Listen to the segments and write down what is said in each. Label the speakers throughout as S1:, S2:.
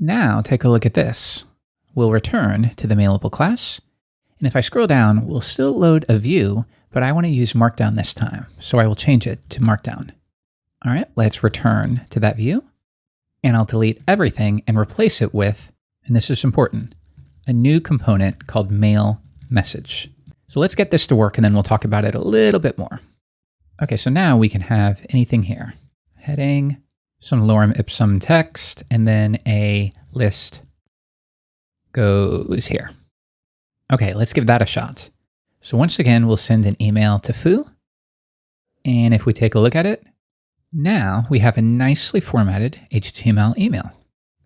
S1: Now take a look at this. We'll return to the mailable class. And if I scroll down, we'll still load a view, but I want to use Markdown this time. So I will change it to Markdown. All right, let's return to that view. And I'll delete everything and replace it with, and this is important, a new component called mail message. So let's get this to work and then we'll talk about it a little bit more. Okay, so now we can have anything here. Heading, some lorem ipsum text, and then a list goes here. Okay, let's give that a shot. So once again, we'll send an email to foo. And if we take a look at it, now we have a nicely formatted HTML email.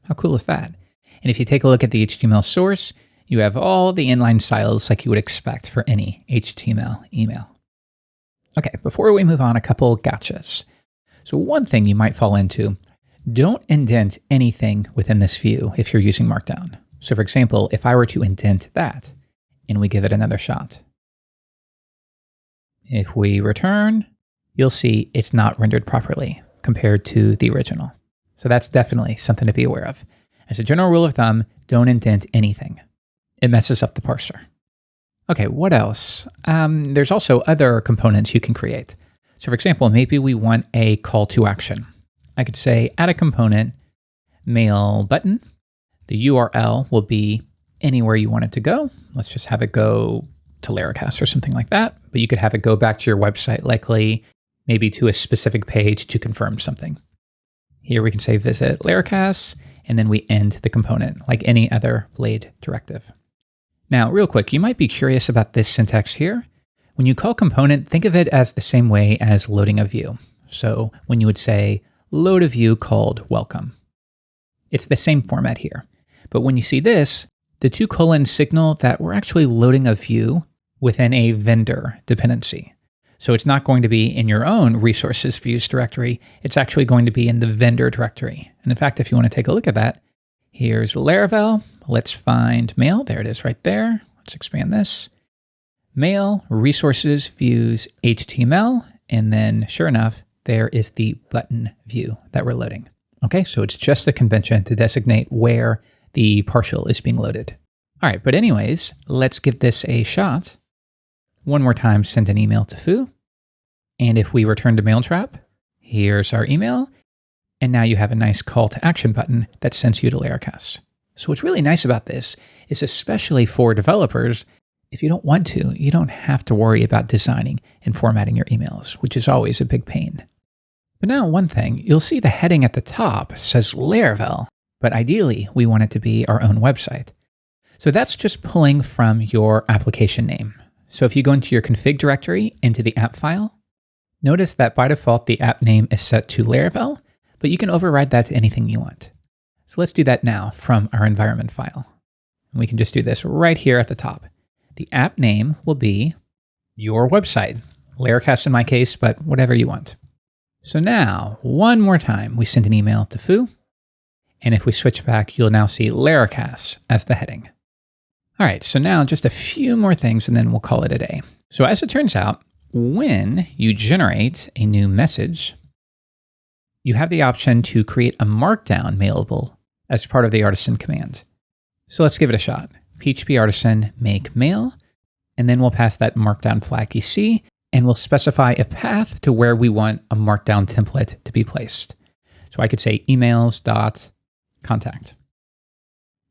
S1: How cool is that? And if you take a look at the HTML source, you have all the inline styles like you would expect for any HTML email. Okay, before we move on, a couple gotchas. So one thing you might fall into, don't indent anything within this view if you're using Markdown. So for example, if I were to indent that and we give it another shot, if we return, you'll see it's not rendered properly compared to the original. So that's definitely something to be aware of. As a general rule of thumb, don't indent anything. It messes up the parser. Okay, what else? There's also other components you can create. So for example, maybe we want a call to action. I could say add a component, mail button. The URL will be anywhere you want it to go. Let's just have it go to Laracast or something like that. But you could have it go back to your website, likely maybe to a specific page to confirm something. Here we can say visit Laracast, and then we end the component like any other blade directive. Now, real quick, you might be curious about this syntax here. When you call component, think of it as the same way as loading a view. So when you would say load a view called welcome, it's the same format here. But when you see this, the 2 colons signal that we're actually loading a view within a vendor dependency. So it's not going to be in your own resources views directory. It's actually going to be in the vendor directory. And in fact, if you want to take a look at that, here's Laravel. Let's find mail. There it is right there. Let's expand this. Mail, resources, views, HTML. And then sure enough, there is the button view that we're loading. Okay, so it's just a convention to designate where the partial is being loaded. All right, but anyways, let's give this a shot. One more time, send an email to foo. And if we return to Mailtrap, here's our email. And now you have a nice call to action button that sends you to Laracast. So what's really nice about this is, especially for developers, if you don't want to, you don't have to worry about designing and formatting your emails, which is always a big pain. But now one thing, you'll see the heading at the top says Laravel, but ideally we want it to be our own website. So that's just pulling from your application name. So if you go into your config directory into the app file, notice that by default the app name is set to Laravel, but you can override that to anything you want. So let's do that now from our environment file. And we can just do this right here at the top. The app name will be your website, Laracast in my case, but whatever you want. So now, one more time, we send an email to foo. And if we switch back, you'll now see Laracast as the heading. All right, so now just a few more things and then we'll call it a day. So as it turns out, when you generate a new message, you have the option to create a Markdown mailable as part of the artisan command. So let's give it a shot. PHP artisan make mail, and then we'll pass that Markdown flag EC, and we'll specify a path to where we want a Markdown template to be placed. So I could say emails.contact.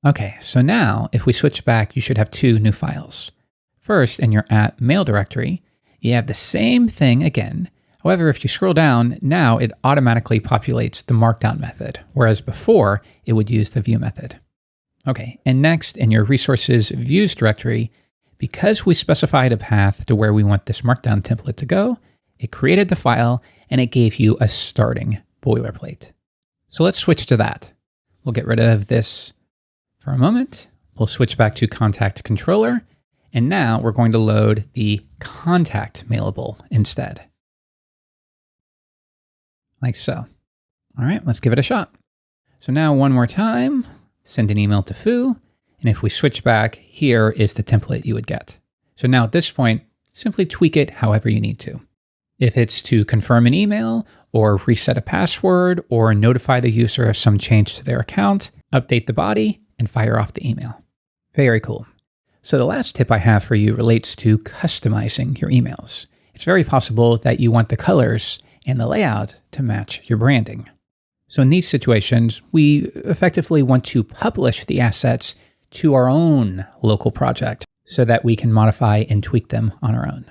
S1: Okay, so now if we switch back, you should have 2 new files. First, in your at mail directory, you have the same thing again. However, if you scroll down, now it automatically populates the Markdown method, whereas before it would use the view method. Okay, and next in your resources views directory, because we specified a path to where we want this Markdown template to go, it created the file and it gave you a starting boilerplate. So let's switch to that. We'll get rid of this for a moment. We'll switch back to contact controller. And now we're going to load the contact mailable instead. Like so. All right, let's give it a shot. So now one more time, send an email to foo. And if we switch back, here is the template you would get. So now at this point, simply tweak it however you need to. If it's to confirm an email or reset a password or notify the user of some change to their account, update the body and fire off the email. Very cool. So the last tip I have for you relates to customizing your emails. It's very possible that you want the colors and the layout to match your branding. So in these situations, we effectively want to publish the assets to our own local project so that we can modify and tweak them on our own.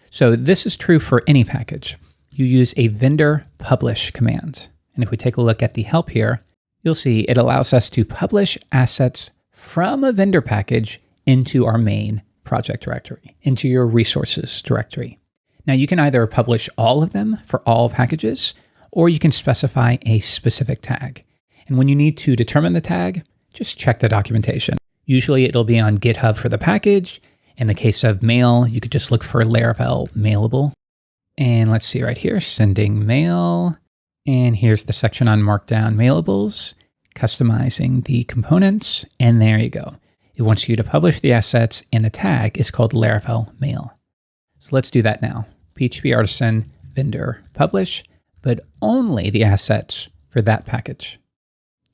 S1: So this is true for any package. You use a vendor publish command. And if we take a look at the help here, you'll see it allows us to publish assets from a vendor package into our main project directory, into your resources directory. Now you can either publish all of them for all packages, or you can specify a specific tag. And when you need to determine the tag, just check the documentation. Usually it'll be on GitHub for the package. In the case of mail, you could just look for Laravel mailable. And let's see right here, sending mail. And here's the section on Markdown mailables, customizing the components. And there you go. It wants you to publish the assets, and the tag is called Laravel mail. So let's do that now. PHP Artisan vendor publish, but only the assets for that package.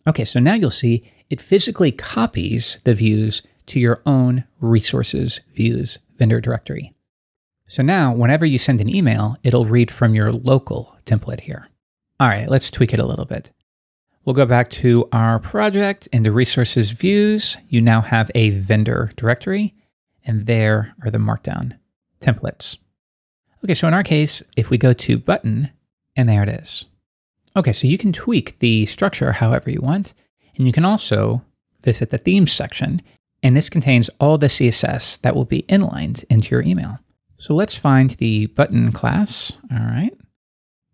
S1: Okay, so now you'll see it physically copies the views to your own resources views vendor directory. So now whenever you send an email, it'll read from your local template here. All right, let's tweak it a little bit. We'll go back to our project and the resources views. You now have a vendor directory, and there are the Markdown templates. Okay, so in our case, if we go to button, and there it is. Okay, so you can tweak the structure however you want, and you can also visit the themes section, and this contains all the CSS that will be inlined into your email. So let's find the button class, all right?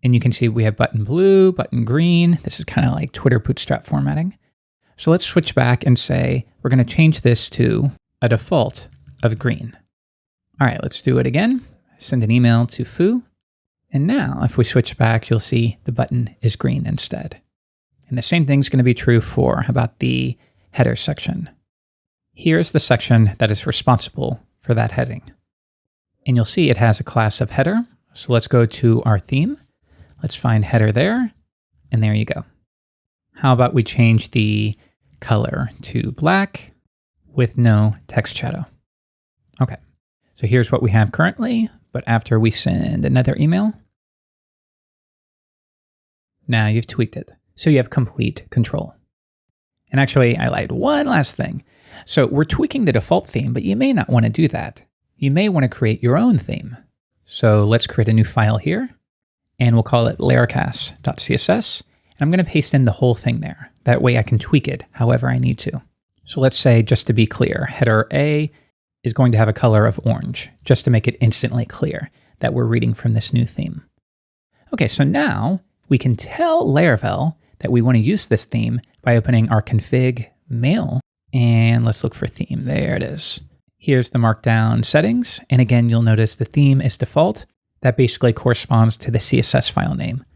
S1: And you can see we have button blue, button green. This is kind of like Twitter bootstrap formatting. So let's switch back and say we're going to change this to a default of green. All right, let's do it again. Send an email to foo. And now if we switch back, you'll see the button is green instead. And the same thing is going to be true for about the header section. Here's the section that is responsible for that heading. And you'll see it has a class of header. So let's go to our theme. Let's find header there. And there you go. How about we change the color to black with no text shadow? Okay. So here's what we have currently. But after we send another email, now you've tweaked it. So you have complete control. And actually, I lied. One last thing. So we're tweaking the default theme, but you may not want to do that. You may want to create your own theme. So let's create a new file here, and we'll call it laracast.css. And I'm going to paste in the whole thing there. That way I can tweak it however I need to. So let's say, just to be clear, header A is going to have a color of orange, just to make it instantly clear that we're reading from this new theme. Okay, so now we can tell Laravel that we want to use this theme by opening our config mail, and let's look for theme. There it is. Here's the Markdown settings, and again, you'll notice the theme is default. That basically corresponds to the CSS file name.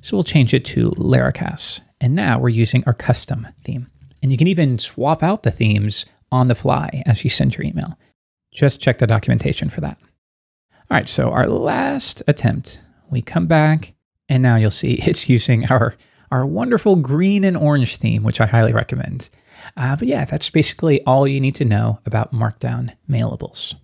S1: So we'll change it to Laracast, and now we're using our custom theme. And you can even swap out the themes on the fly as you send your email. Just check the documentation for that. All right, so our last attempt, we come back, and now you'll see it's using our wonderful green and orange theme, which I highly recommend. But yeah, that's basically all you need to know about Markdown mailables.